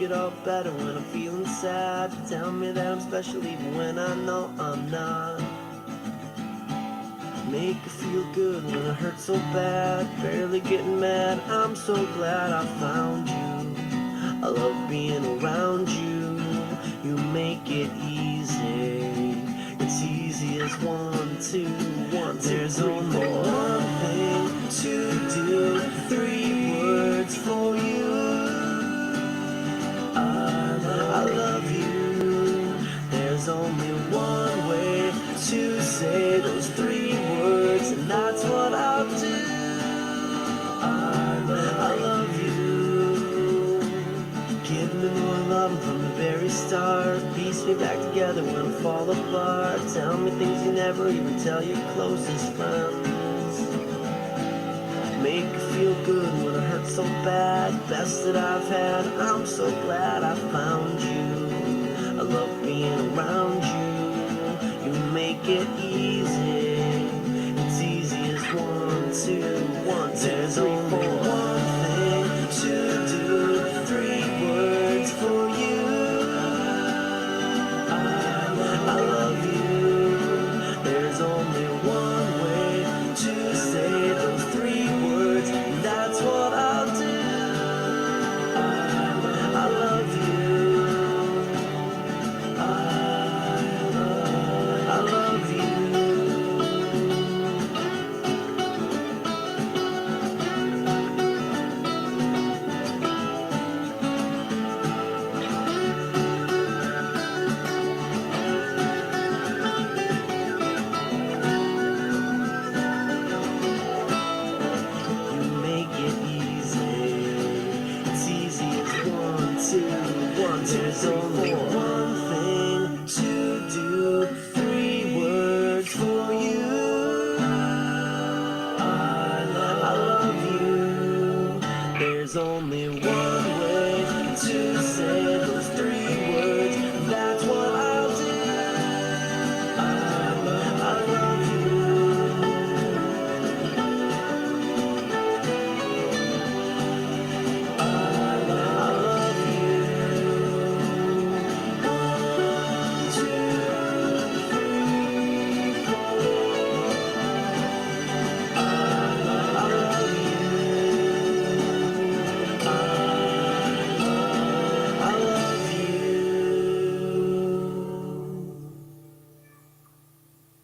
make it all better when I'm feeling sad. Tell me that I'm special even when I know I'm not. Make it feel good when it hurts so bad. Barely getting mad, I'm so glad I found you. I love being around you. You make it easy. It's easy as 1, 2, 1, 2. There's only one thing to do. 3 words for you. I love you. There's only one way to say those 3 words, and that's what I'll do. I love you. Give me more love from the very start. Piece me back together when I fall apart. Tell me things you never even tell your closest friends. Make it feel good when it hurts so bad. Best that I've had. I'm so glad I found you. I love being around you. You make it easy. It's easy as 1, 2, 1, 2. There's only one thing to do. 3 words for you. I love you. There's only one way to say those 3 words, and that's what I'll do. I love you. I love you. You make it easy. It's easy as 1, 2, 1, 2. There's only one thing to do. 3 words for you. I love you. There's only